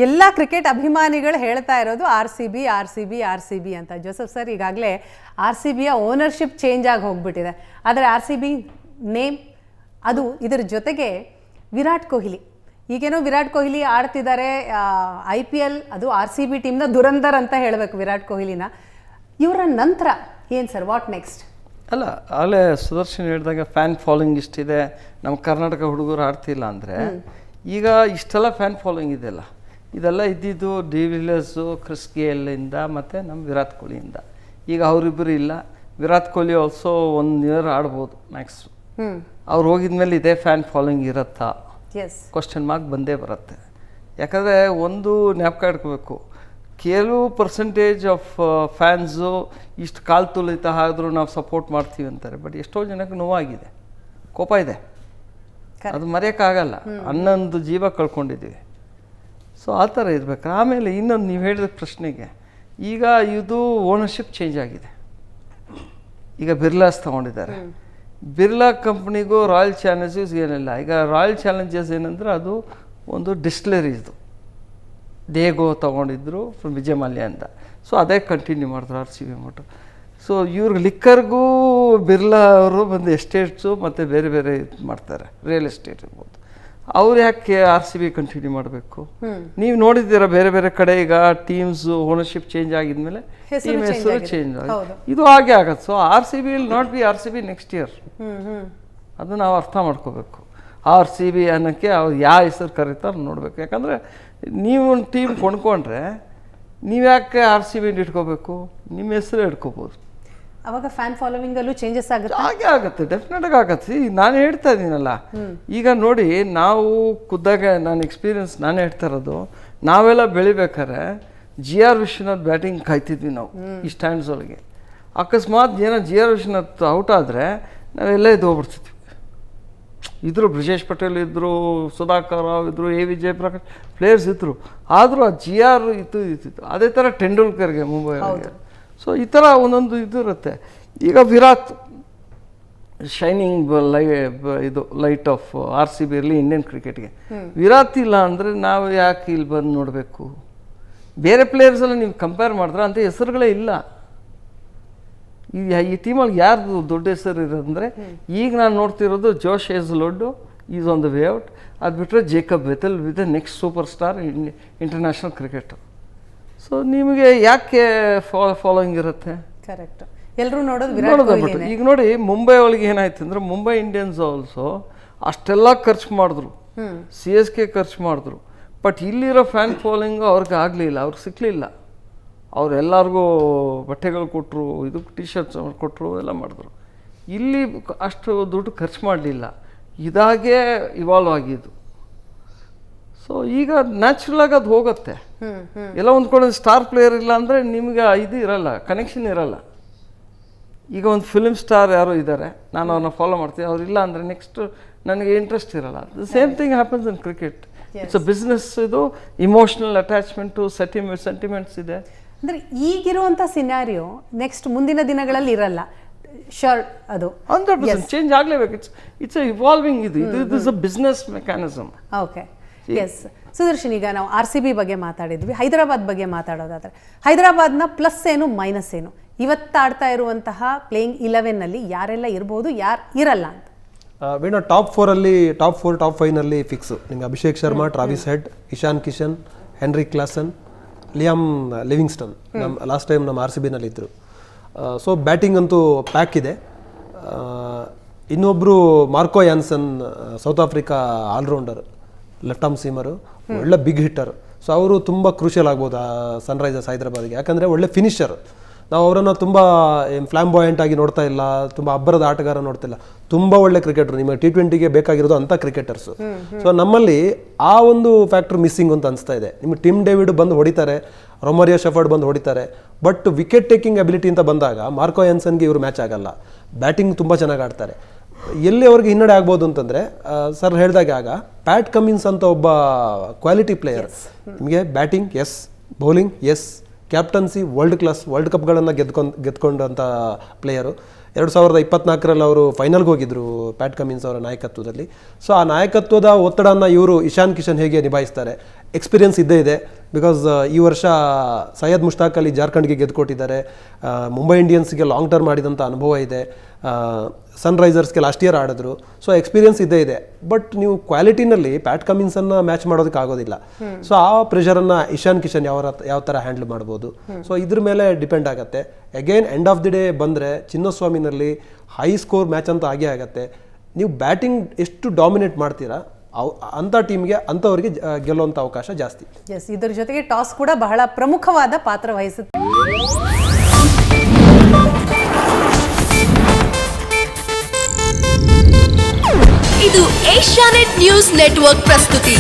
ಎಲ್ಲ ಕ್ರಿಕೆಟ್ ಅಭಿಮಾನಿಗಳು ಹೇಳ್ತಾ ಇರೋದು ಆರ್ ಸಿ ಬಿ ಅಂತ. ಜೋಸೆಫ್ ಸರ್, ಈಗಾಗಲೇ ಆರ್ ಸಿ ಬಿಯ ಓನರ್ಶಿಪ್ ಚೇಂಜ್ ಆಗಿ ಹೋಗ್ಬಿಟ್ಟಿದೆ. ಆದರೆ ಆರ್ ಸಿ ಬಿ ನೇಮ್ ಅದು, ಇದರ ಜೊತೆಗೆ ವಿರಾಟ್ ಕೊಹ್ಲಿ, ಈಗೇನೋ ವಿರಾಟ್ ಕೊಹ್ಲಿ ಆಡ್ತಿದ್ದಾರೆ IPL, ಅದು ಆರ್ ಸಿ ಬಿ ಟೀಮ್ನ ದುರಂದರ್ ಅಂತ ಹೇಳಬೇಕು ವಿರಾಟ್ ಕೊಹ್ಲಿನ. ಇವರ ನಂತರ ಏನು ಸರ್, ವಾಟ್ ನೆಕ್ಸ್ಟ್? ಅಲ್ಲ, ಆಗಲೇ ಸುದರ್ಶನ್ ಹೇಳಿದಾಗ ಫ್ಯಾನ್ ಫಾಲೋಯಿಂಗ್ ಇಷ್ಟಿದೆ, ನಮ್ಮ ಕರ್ನಾಟಕ ಹುಡುಗರು ಆಡ್ತಿಲ್ಲ ಅಂದರೆ ಈಗ ಇಷ್ಟೆಲ್ಲ ಫ್ಯಾನ್ ಫಾಲೋಯಿಂಗ್ ಇದೆಯಲ್ಲ, ಇದೆಲ್ಲ ಇದ್ದಿದ್ದು ಡಿ ವಿಲಿಯರ್ಸು, ಕ್ರಿಸ್ ಗೇಲಿಂದ ಮತ್ತು ನಮ್ಮ ವಿರಾಟ್ ಕೊಹ್ಲಿಯಿಂದ. ಈಗ ಅವರಿಬ್ಬರು ಇಲ್ಲ. ವಿರಾಟ್ ಕೊಹ್ಲಿ ಆಲ್ಸೋ 1 ಇಯರ್ ಆಡ್ಬೋದು ಮ್ಯಾಕ್ಸ್. ಅವ್ರು ಹೋಗಿದ್ಮೇಲೆ ಇದೇ ಫ್ಯಾನ್ ಫಾಲೋಯಿಂಗ್ ಇರುತ್ತಾ? ಕ್ವಶನ್ ಮಾರ್ಕ್ ಬಂದೇ ಬರುತ್ತೆ. ಯಾಕಂದರೆ ಒಂದು ಜ್ಞಾಪಕ ಇಟ್ಕೋಬೇಕು, ಕೆಲವು ಪರ್ಸೆಂಟೇಜ್ ಆಫ್ ಫ್ಯಾನ್ಸು ಇಷ್ಟು ಕಾಲು ತುಳಿತ ಆದರೂ ನಾವು ಸಪೋರ್ಟ್ ಮಾಡ್ತೀವಿ ಅಂತಾರೆ. ಬಟ್ ಎಷ್ಟೋ ಜನಕ್ಕೆ ನೋವಾಗಿದೆ, ಕೋಪ ಇದೆ, ಅದು ಮರೆಯೋಕ್ಕಾಗಲ್ಲ. 11 ಜೀವ ಕಳ್ಕೊಂಡಿದ್ದೀವಿ. ಸೊ ಆ ಥರ ಇರಬೇಕು. ಆಮೇಲೆ ಇನ್ನೊಂದು ನೀವು ಹೇಳಿದ ಪ್ರಶ್ನೆಗೆ, ಈಗ ಇದು ಓನರ್ಶಿಪ್ ಚೇಂಜ್ ಆಗಿದೆ. ಈಗ ಬಿರ್ಲಾಸ್ ತೊಗೊಂಡಿದ್ದಾರೆ. ಬಿರ್ಲಾ ಕಂಪ್ನಿಗೂ ರಾಯಲ್ ಚಾಲೆಂಜರ್ಸ್ ಏನಿಲ್ಲ. ಈಗ ರಾಯಲ್ ಚಾಲೆಂಜರ್ಸ್ ಏನಂದ್ರೆ ಅದು ಒಂದು ಡಿಸ್ಟಿಲರಿ, ಇದು ದೇಗೋ ತೊಗೊಂಡಿದ್ರು ಫ್ರಮ್ ವಿಜಯ ಮಲ್ಯದಿಂದ. ಸೊ ಅದೇ ಕಂಟಿನ್ಯೂ ಮಾಡಿದ್ರು R C B motor. So ಇವ್ರಿಗೆ ಲಿಕ್ಕರ್ಗೂ ಬಿರ್ಲಾ ಅವರು ಬಂದು ಎಸ್ಟೇಟ್ಸು ಮತ್ತು ಬೇರೆ ಬೇರೆ ಇದು ಮಾಡ್ತಾರೆ, ರಿಯಲ್ ಎಸ್ಟೇಟ್ ಇರ್ಬೋದು. ಅವ್ರು ಯಾಕೆ ಆರ್ ಸಿ ಬಿ ಕಂಟಿನ್ಯೂ ಮಾಡಬೇಕು? ನೀವು ನೋಡಿದ್ದೀರಾ ಬೇರೆ ಬೇರೆ ಕಡೆ ಈಗ ಟೀಮ್ಸು ಓನರ್ಶಿಪ್ ಚೇಂಜ್ ಆಗಿದ್ಮೇಲೆ ಟೀಮ್ ಹೆಸರು ಚೇಂಜ್ ಆಗಿದೆ. ಇದು ಹಾಗೆ ಆಗತ್ತೆ. So R C B will not be R C B next year. ಅದು ನಾವು ಅರ್ಥ ಮಾಡ್ಕೋಬೇಕು. ಆರ್ ಸಿ ಬಿ ಅನ್ನೋಕ್ಕೆ ಅವ್ರು ಯಾವ ಹೆಸರು ಕರೀತಾರೆ ನೋಡಬೇಕು. ಯಾಕಂದರೆ ನೀವು ಒಂದು ಟೀಮ್ ಕೊಂಡ್ಕೊಂಡ್ರೆ ನೀವು ಯಾಕೆ ಆರ್ ಸಿ ಬಿ ಇಟ್ಕೋಬೇಕು? ನಿಮ್ಮ ಹೆಸರು ಇಟ್ಕೋಬೋದು. ಅವಾಗ ಫ್ಯಾನ್ ಫಾಲೋವಿಂಗಲ್ಲೂ ಚೇಂಜಸ್ ಆಗುತ್ತೆ. ಹಾಗೆ ಆಗುತ್ತೆ, ಡೆಫಿನೆಟಾಗಿ ಆಗತ್ತೆ. ನಾನು ಹೇಳ್ತಾ ಇದ್ದೀನಲ್ಲ, ಈಗ ನೋಡಿ, ನಾವು ಖುದ್ದಾಗ ನಾನು ಎಕ್ಸ್ಪೀರಿಯನ್ಸ್ ನಾನೇ ಹೇಳ್ತಾ ಇರೋದು, ನಾವೆಲ್ಲ ಬೆಳಿಬೇಕಾದ್ರೆ GR ವಿಶ್ವನಾಥ್ ಬ್ಯಾಟಿಂಗ್ ಕಾಯ್ತಿದ್ವಿ ನಾವು ಈ ಸ್ಟ್ಯಾಂಡ್ಸ್ ಒಳಗೆ. ಅಕಸ್ಮಾತ್ ಏನೋ GR ವಿಶ್ವನಾಥ್ ಔಟ್ ಆದರೆ ನಾವೆಲ್ಲ ಇದು ಹೋಗ್ಬಿಡ್ತಿದ್ವಿ. ಇದ್ದರು ಬ್ರಿಜೇಶ್ ಪಟೇಲ್ ಇದ್ದರು, ಸುಧಾಕರ್ ರಾವ್ ಇದ್ದರು, A.V. ಜಯಪ್ರಕಾಶ್ ಪ್ಲೇಯರ್ಸ್ ಇದ್ದರು. ಆದರೂ ಆ GR ಇತ್ತು. ಅದೇ ಥರ ಟೆಂಡೂಲ್ಕರ್ಗೆ ಮುಂಬೈ ಅವ್ರಿಗೆ. ಸೊ ಈ ಥರ ಒಂದೊಂದು ಇದು ಇರುತ್ತೆ. ಈಗ ವಿರಾಟ್ ಶೈನಿಂಗ್ ಇದು light of R C B ಇರಲಿ ಇಂಡಿಯನ್ ಕ್ರಿಕೆಟ್ಗೆ. ವಿರಾಟ್ ಇಲ್ಲ ಅಂದರೆ ನಾವು ಯಾಕೆ ಇಲ್ಲಿ ಬಂದು ನೋಡಬೇಕು? ಬೇರೆ ಪ್ಲೇಯರ್ಸ್ ಎಲ್ಲ ನೀವು ಕಂಪೇರ್ ಮಾಡಿದ್ರೆ ಅಂಥ ಹೆಸರುಗಳೇ ಇಲ್ಲ. ಈ ಟೀಮಲ್ಲಿ ಯಾರ್ದು ದೊಡ್ಡ ಹೆಸರು ಇರೋದಂದರೆ, ಈಗ ನಾನು ನೋಡ್ತಿರೋದು Josh Hazlewood is on the way out. ಅದು ಬಿಟ್ಟರೆ Jacob Bethell with the next super star international cricket. So ನಿಮಗೆ ಯಾಕೆ ಫಾಲೋಯಿಂಗ್ ಇರುತ್ತೆ? ಕರೆಕ್ಟ್, ಎಲ್ಲರೂ ನೋಡೋದು. ಈಗ ನೋಡಿ, ಮುಂಬೈ ಒಳಗೆ ಏನಾಯ್ತು ಅಂದರೆ, ಮುಂಬೈ ಇಂಡಿಯನ್ಸ್ ಆಲ್ಸೋ ಅಷ್ಟೆಲ್ಲ ಖರ್ಚು ಮಾಡಿದ್ರು, CSK ಖರ್ಚು ಮಾಡಿದ್ರು. ಬಟ್ ಇಲ್ಲಿರೋ ಫ್ಯಾನ್ ಫಾಲೋಯಿಂಗು ಅವ್ರಿಗೆ ಆಗಲಿಲ್ಲ, ಅವ್ರಿಗೆ ಸಿಕ್ಕಲಿಲ್ಲ. ಅವರೆಲ್ಲರಿಗೂ ಬಟ್ಟೆಗಳು ಕೊಟ್ಟರು, ಇದು ಟಿ ಶರ್ಟ್ಸ್ ಕೊಟ್ಟರು, ಎಲ್ಲ ಮಾಡಿದ್ರು. ಇಲ್ಲಿ ಅಷ್ಟು ದುಡ್ಡು ಖರ್ಚು ಮಾಡಲಿಲ್ಲ, ಇದಾಗೇ ಇವಾಲ್ವ್ ಆಗಿದ್ದು. ಸೊ ಈಗ ನ್ಯಾಚುರಲಾಗಿ ಅದು ಹೋಗುತ್ತೆ. ಎಲ್ಲ ಒಂದು ಕಡೆ ಸ್ಟಾರ್ ಪ್ಲೇಯರ್ ಇಲ್ಲ ಅಂದರೆ ನಿಮಗೆ ಇದು ಇರಲ್ಲ, ಕನೆಕ್ಷನ್ ಇರಲ್ಲ. ಈಗ ಒಂದು ಫಿಲ್ಮ್ ಸ್ಟಾರ್ ಯಾರೋ ಇದ್ದಾರೆ, ನಾನು ಅವ್ರನ್ನ ಫಾಲೋ ಮಾಡ್ತೀನಿ, ಅವ್ರಿಲ್ಲ ಅಂದರೆ ನೆಕ್ಸ್ಟ್ ನನಗೆ ಇಂಟ್ರೆಸ್ಟ್ ಇರಲ್ಲ. The same thing happens in cricket. It's a business. ಇದು ಇಮೋಷ್ನಲ್ ಅಟ್ಯಾಚ್ಮೆಂಟ್ಟು, ಸೆಂಟಿಮೆಂಟ್ಸ್ ಇದೆ. ಅಂದರೆ ಈಗಿರುವಂಥ ಸಿನಾರಿಯೋ ನೆಕ್ಸ್ಟ್ ಮುಂದಿನ ದಿನಗಳಲ್ಲಿ ಇರಲ್ಲ. ಶೋರ್, ಅದು 100% ಚೇಂಜ್ ಆಗಲೇಬೇಕು. It's a evolving. ಇದು is a business mechanism. Okay, yes. Sudarshan, ಈಗ ನಾವು ಆರ್ ಸಿ ಬಿ ಬಗ್ಗೆ ಮಾತಾಡಿದ್ವಿ. ಹೈದರಾಬಾದ್ ಬಗ್ಗೆ ಮಾತಾಡೋದಾದರೆ, ಹೈದರಾಬಾದ್ನ ಪ್ಲಸ್ ಏನು ಮೈನಸ್ ಏನು? ಇವತ್ತಾಡ್ತಾ ಇರುವಂತಹ ಪ್ಲೇಯಿಂಗ್ 11ನಲ್ಲಿ ಯಾರೆಲ್ಲ ಇರ್ಬೋದು, ಯಾರು ಇರಲ್ಲ ಅಂತ? ವೀಣಾ, ಟಾಪ್ 4, ಟಾಪ್ 5ನಲ್ಲಿ ಫಿಕ್ಸು. ನಿಮಗೆ Abhishek Sharma, Travis Head, Ishan Kishan, Henry Klaasen, Liam Livingstone last time ನಮ್ಮ ಆರ್ ಸಿ ಬಿನಲ್ಲಿ ಇದ್ದರು. ಸೊ ಬ್ಯಾಟಿಂಗ್ ಅಂತೂ ಪ್ಯಾಕ್ ಇದೆ. ಇನ್ನೊಬ್ಬರು Marco Jansen, South Africa allrounder, left arm seamer, ಒಳ್ಳೆ ಬಿಗ್ ಹಿಟ್ಟರ್. ಸೊ ಅವರು ತುಂಬ ಕ್ರೂಷಿಯಲ್ ಆಗ್ಬೋದು ಸನ್ರೈಸರ್ಸ್ ಹೈದರಾಬಾದ್ಗೆ. ಯಾಕಂದರೆ ಒಳ್ಳೆ ಫಿನಿಷರ್. ನಾವು ಅವರನ್ನು ತುಂಬ ಫ್ಲಾಂಬಾಯೆಂಟ್ ಆಗಿ ನೋಡ್ತಾ ಇಲ್ಲ, ತುಂಬ ಅಬ್ಬರದ ಆಟಗಾರ ನೋಡ್ತಿಲ್ಲ. ತುಂಬ ಒಳ್ಳೆ ಕ್ರಿಕೆಟರ್, ನಿಮ್ಮ T20ಗೆ ಬೇಕಾಗಿರೋದು ಅಂಥ ಕ್ರಿಕೆಟರ್ಸು. ಸೊ ನಮ್ಮಲ್ಲಿ ಆ ಒಂದು ಫ್ಯಾಕ್ಟರ್ ಮಿಸ್ಸಿಂಗ್ ಅಂತ ಅನಿಸ್ತಾ ಇದೆ. ನಿಮ್ಮ ಟಿಮ್ ಡೇವಿಡ್ ಬಂದು ಹೊಡಿತಾರೆ, ರೊಮಾರಿಯೋ ಶೆಫರ್ಡ್ ಬಂದು ಹೊಡಿತಾರೆ. ಬಟ್ ವಿಕೆಟ್ ಟೇಕಿಂಗ್ ಅಬಿಲಿಟಿ ಅಂತ ಬಂದಾಗ ಮಾರ್ಕೋ ಯಾನ್ಸನ್ಗೆ ಇವರು ಮ್ಯಾಚ್ ಆಗಲ್ಲ. ಬ್ಯಾಟಿಂಗ್ ತುಂಬ ಚೆನ್ನಾಗಿ ಆಡ್ತಾರೆ. ಎಲ್ಲಿ ಅವ್ರಿಗೆ ಹಿನ್ನಡೆ ಆಗ್ಬೋದು ಅಂತಂದರೆ, ಸರ್ ಹೇಳಿದಾಗ ಆಗ ಪ್ಯಾಟ್ ಕಮಿನ್ಸ್ ಅಂತ ಒಬ್ಬ ಕ್ವಾಲಿಟಿ ಪ್ಲೇಯರ್. ನಿಮಗೆ batting yes, bowling yes, captaincy world class, world ಕಪ್ಗಳನ್ನು ಗೆದ್ಕೊಂಡಂಥ ಪ್ಲೇಯರು. 2024ರಲ್ಲಿ ಅವರು ಫೈನಲ್ಗೆ ಹೋಗಿದ್ರು ಪ್ಯಾಟ್ ಕಮಿನ್ಸ್ ಅವರ ನಾಯಕತ್ವದಲ್ಲಿ. ಸೊ ಆ ನಾಯಕತ್ವದ ಒತ್ತಡನ ಇವರು ಇಶಾನ್ ಕಿಶನ್ ಹೇಗೆ ನಿಭಾಯಿಸ್ತಾರೆ, ಎಕ್ಸ್ಪೀರಿಯನ್ಸ್ ಇದ್ದೇ ಇದೆ. ಬಿಕಾಸ್ ಈ ವರ್ಷ ಸೈಯದ್ ಮುಷ್ತಾಕ್ ಅಲಿ ಜಾರ್ಖಂಡ್ಗೆ ಗೆದ್ದುಕೊಟ್ಟಿದ್ದಾರೆ, ಮುಂಬೈ ಇಂಡಿಯನ್ಸ್ಗೆ ಲಾಂಗ್ ಟರ್ಮ್ ಆಡಿದಂಥ ಅನುಭವ ಇದೆ, ಸನ್ರೈಸರ್ಸ್ಗೆ ಲಾಸ್ಟ್ ಇಯರ್ ಆಡಿದ್ರು. ಸೊ ಎಕ್ಸ್ಪೀರಿಯನ್ಸ್ ಇದ್ದೇ ಇದೆ. ಬಟ್ ನೀವು ಕ್ವಾಲಿಟಿನಲ್ಲಿ ಪ್ಯಾಟ್ ಕಮಿನ್ಸನ್ನು ಮ್ಯಾಚ್ ಮಾಡೋದಕ್ಕೆ ಆಗೋದಿಲ್ಲ. ಸೊ ಆ ಪ್ರೆಷರನ್ನು ಇಶಾನ್ ಕಿಶನ್ ಯಾವ ಥರ ಹ್ಯಾಂಡಲ್ ಮಾಡ್ಬೋದು, ಸೊ ಇದ್ರ ಮೇಲೆ ಡಿಪೆಂಡ್ ಆಗುತ್ತೆ. Again end of the day ಬಂದರೆ ಚಿನ್ನಸ್ವಾಮಿನಲ್ಲಿ ಹೈ ಸ್ಕೋರ್ ಮ್ಯಾಚ್ ಅಂತ ಆಗೇ ಆಗುತ್ತೆ. ನೀವು ಬ್ಯಾಟಿಂಗ್ ಎಷ್ಟು ಡಾಮಿನೇಟ್ ಮಾಡ್ತೀರಾ ಅಂಥ ಟೀಮ್ಗೆ ಅಂಥವ್ರಿಗೆ ಗೆಲ್ಲುವಂಥ ಅವಕಾಶ ಜಾಸ್ತಿ. ಎಸ್, ಇದ್ರ ಜೊತೆಗೆ ಟಾಸ್ ಕೂಡ ಬಹಳ ಪ್ರಮುಖವಾದ ಪಾತ್ರ ವಹಿಸುತ್ತೆ. ಇದು ಏಷ್ಯಾನೆಟ್ ನ್ಯೂಸ್ ನೆಟ್ವರ್ಕ್ ಪ್ರಸ್ತುತಿ.